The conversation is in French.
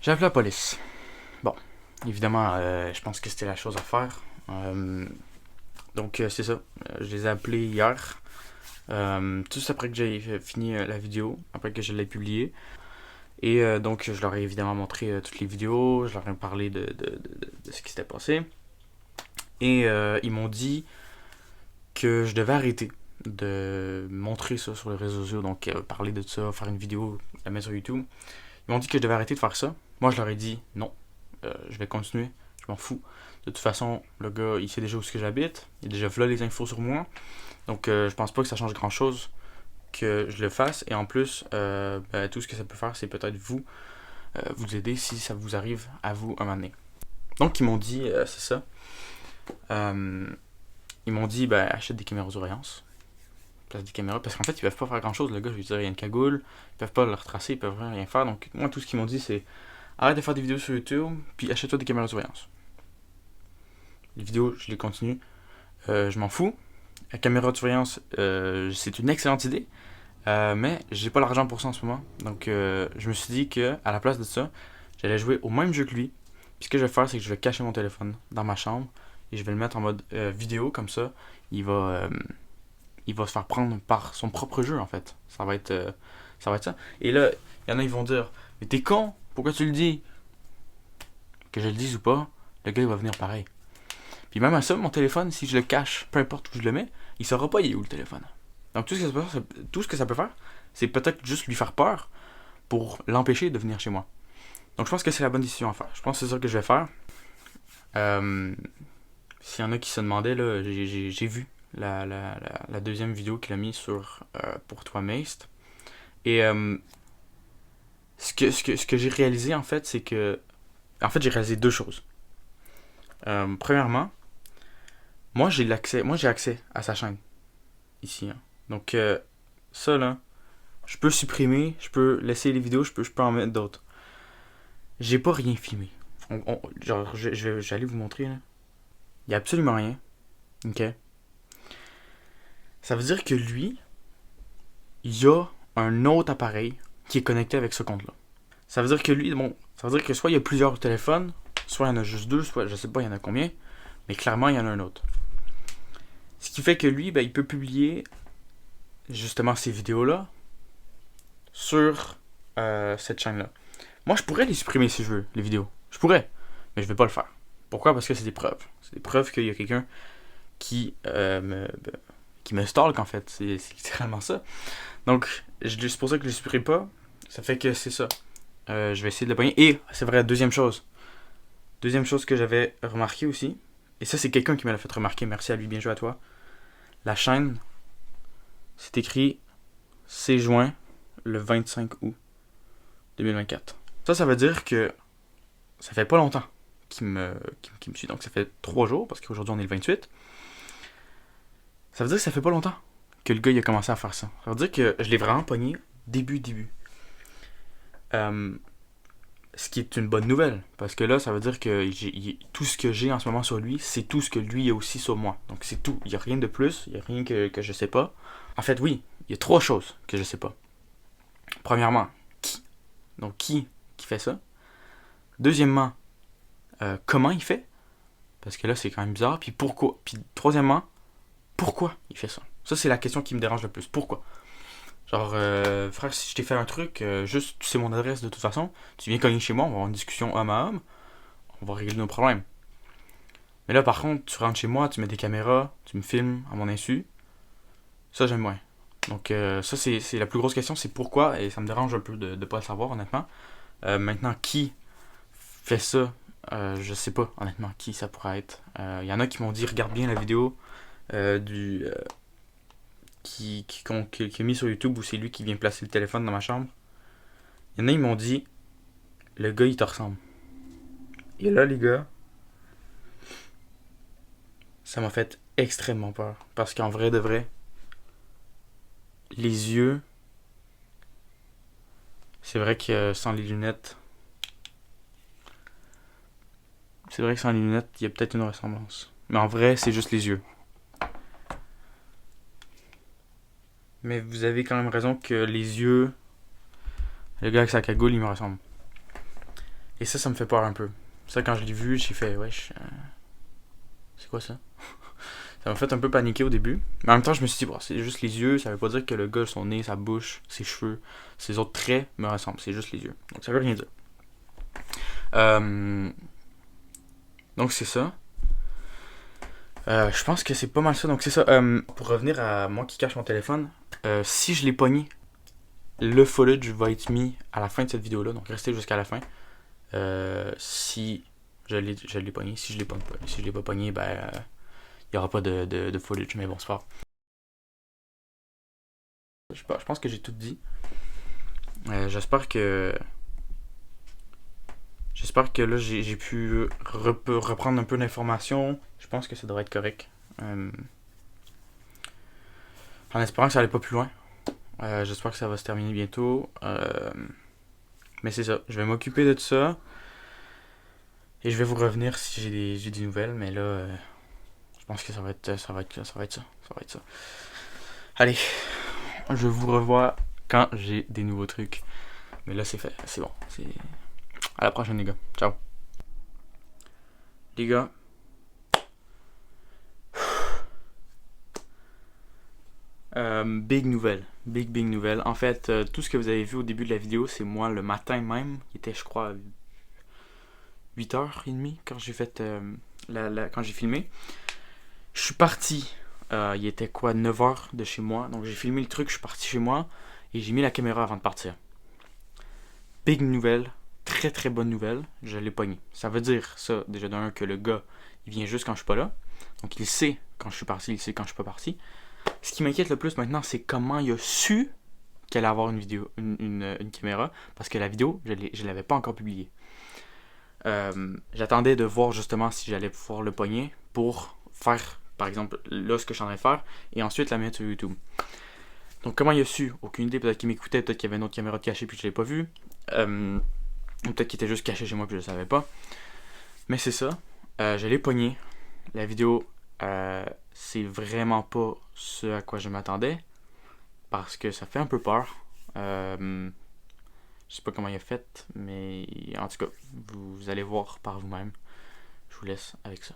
J'ai appelé la police. Bon, évidemment, je pense que c'était la chose à faire. Donc, c'est ça. Je les ai appelés hier. Tout juste après que j'ai fini la vidéo, après que je l'ai publiée. Et donc, je leur ai évidemment montré toutes les vidéos. Je leur ai parlé de ce qui s'était passé. Et ils m'ont dit que je devais arrêter de montrer ça sur les réseaux sociaux. Donc, parler de ça, faire une vidéo, la mettre sur YouTube. Ils m'ont dit que je devais arrêter de faire ça. Moi, je leur ai dit non. Je vais continuer. Je m'en fous. De toute façon, le gars, il sait déjà où est-ce que j'habite. Il a déjà là les infos sur moi. Donc, je pense pas que ça change grand-chose que je le fasse. Et en plus, tout ce que ça peut faire, c'est peut-être vous aider si ça vous arrive à vous un moment donné. Donc, ils m'ont dit, c'est ça. Ils m'ont dit, achète des caméras de surveillance. Place des caméras. Parce qu'en fait, ils peuvent pas faire grand-chose. Le gars, je veux dire, il y a une cagoule. Ils peuvent pas le retracer. Ils peuvent rien faire. Donc, moi, tout ce qu'ils m'ont dit, c'est arrête de faire des vidéos sur YouTube. Puis achète-toi des caméras de surveillance. Les vidéos, je les continue. Je m'en fous. La caméra de surveillance, c'est une excellente idée. Mais j'ai pas l'argent pour ça en ce moment. Donc je me suis dit que à la place de ça, j'allais jouer au même jeu que lui. Puis ce que je vais faire, c'est que je vais cacher mon téléphone dans ma chambre et je vais le mettre en mode vidéo comme ça. Il va, euh, il va se faire prendre par son propre jeu en fait. Ça va être ça. Et là, il y en a ils vont dire, mais t'es con, pourquoi tu le dis? Que je le dise ou pas, le gars il va venir pareil. Puis même à ça, mon téléphone, si je le cache, peu importe où je le mets, il saura pas il est où le téléphone. Donc tout ce que ça peut faire, c'est peut-être juste lui faire peur pour l'empêcher de venir chez moi. Donc je pense que c'est la bonne décision à faire. Je pense que c'est ça que je vais faire. Euh, S'il y en a qui se demandaient, là, j'ai vu la deuxième vidéo qu'il a mis sur Pour toi Meist. Et ce que j'ai réalisé en fait, c'est que. En fait, j'ai réalisé deux choses. Premièrement, moi j'ai accès à sa chaîne ici. Hein. Donc ça là, je peux supprimer, je peux laisser les vidéos, je peux en mettre d'autres. J'ai pas rien filmé. Genre, j'allais vous montrer là. Il y a absolument rien. Ok. Ça veut dire que lui, il y a un autre appareil qui est connecté avec ce compte-là. Ça veut dire que lui, bon, ça veut dire que soit il y a plusieurs téléphones, soit il y en a juste deux, soit je sais pas il y en a combien, mais clairement il y en a un autre. Ce qui fait que lui, il peut publier justement ces vidéos-là sur cette chaîne-là. Moi, je pourrais les supprimer si je veux, les vidéos. Je pourrais, mais je vais pas le faire. Pourquoi? Parce que c'est des preuves. C'est des preuves qu'il y a quelqu'un qui, qui me stalk, en fait. C'est littéralement ça. Donc, c'est pour ça que je les supprime pas. Ça fait que c'est ça. Je vais essayer de le pogner. Et, c'est vrai, deuxième chose. Deuxième chose que j'avais remarqué aussi. Et ça, c'est quelqu'un qui me l'a fait remarquer. Merci à lui, bien joué à toi. La chaîne, c'est écrit C juin le 25 août 2024. Ça veut dire que ça fait pas longtemps qu'il me suit. Donc ça fait 3 jours, parce qu'aujourd'hui on est le 28. Ça veut dire que ça fait pas longtemps que le gars il a commencé à faire ça. Ça veut dire que je l'ai vraiment pogné début. Euh, Ce qui est une bonne nouvelle, parce que là ça veut dire que tout ce que j'ai en ce moment sur lui, c'est tout ce que lui a aussi sur moi. Donc c'est tout. Il n'y a rien de plus, il n'y a rien que je sais pas. En fait, oui, il y a 3 choses que je sais pas. Premièrement, qui? Donc qui fait ça? Deuxièmement, comment il fait? Parce que là, c'est quand même bizarre. Puis pourquoi? Puis troisièmement, pourquoi il fait ça? Ça, c'est la question qui me dérange le plus. Pourquoi? Genre, frère, si je t'ai fait un truc, juste, tu sais mon adresse de toute façon, tu viens cogner chez moi, on va avoir une discussion homme à homme, on va régler nos problèmes. Mais là, par contre, tu rentres chez moi, tu mets des caméras, tu me filmes à mon insu. Ça, j'aime moins. Donc, ça, c'est la plus grosse question, c'est pourquoi, et ça me dérange un peu de ne pas le savoir, honnêtement. Maintenant, qui fait ça? Je sais pas, honnêtement, qui ça pourrait être. Il y en a qui m'ont dit, regarde bien la vidéo du qui est mis sur YouTube où c'est lui qui vient placer le téléphone dans ma chambre. Il y en a, ils m'ont dit, le gars, il te ressemble. Et là, les gars, ça m'a fait extrêmement peur. Parce qu'en vrai de vrai, les yeux, c'est vrai que sans les lunettes, c'est vrai que sans les lunettes, il y a peut-être une ressemblance. Mais en vrai, c'est juste les yeux. Mais vous avez quand même raison que les yeux, le gars avec sa cagoule, il me ressemble. Et ça me fait peur un peu. Ça, quand je l'ai vu, j'ai fait, wesh, c'est quoi ça? Ça m'a fait un peu paniquer au début. Mais en même temps, je me suis dit, bon, c'est juste les yeux. Ça veut pas dire que le gars, son nez, sa bouche, ses cheveux, ses autres traits me ressemblent. C'est juste les yeux. Donc ça veut rien dire. Euh, donc c'est ça. Je pense que c'est pas mal ça. Donc c'est ça. Pour revenir à moi qui cache mon téléphone, si je l'ai pogné, le footage va être mis à la fin de cette vidéo-là. Donc restez jusqu'à la fin. Si je l'ai pogné. Si je l'ai pas, si je l'ai pas pogné, ben il n'y aura pas de footage. Mais bon, c'est pas grave. Je pense que j'ai tout dit. J'espère que. J'espère que là j'ai pu reprendre un peu d'informations. Je pense que ça devrait être correct. En espérant que ça allait pas plus loin. J'espère que ça va se terminer bientôt. Mais c'est ça. Je vais m'occuper de tout ça. Et je vais vous revenir si j'ai des nouvelles. Mais là, je pense que ça va être ça. Allez, je vous revois quand j'ai des nouveaux trucs. Mais là, c'est fait. C'est bon. À la prochaine, les gars. Ciao. Les gars. Big nouvelle. Big nouvelle. En fait, tout ce que vous avez vu au début de la vidéo, c'est moi le matin même. Il était, je crois, 8h30 quand j'ai fait quand j'ai filmé. Je suis parti. Il était quoi, 9h de chez moi. Donc j'ai filmé le truc, je suis parti chez moi et j'ai mis la caméra avant de partir. Big nouvelle. Très très bonne nouvelle. Je l'ai pogné. Ça veut dire ça, déjà d'un, que le gars, il vient juste quand je suis pas là. Donc il sait quand je suis parti, il sait quand je suis pas parti. Ce qui m'inquiète le plus maintenant, c'est comment il a su qu'elle allait avoir une vidéo, une caméra, parce que la vidéo, je l'avais pas encore publiée. J'attendais de voir justement si j'allais pouvoir le pogner pour faire, par exemple, là ce que je suis en train de faire, et ensuite la mettre sur YouTube. Donc comment il a su? Aucune idée, peut-être qu'il m'écoutait, peut-être qu'il y avait une autre caméra de cachée puis je l'ai pas vue. Ou peut-être qu'il était juste caché chez moi puis je le savais pas. Mais c'est ça. Je l'ai pogné. La vidéo, c'est vraiment pas ce à quoi je m'attendais. Parce que ça fait un peu peur. Je sais pas comment il a fait, mais en tout cas, vous allez voir par vous-même. Je vous laisse avec ça.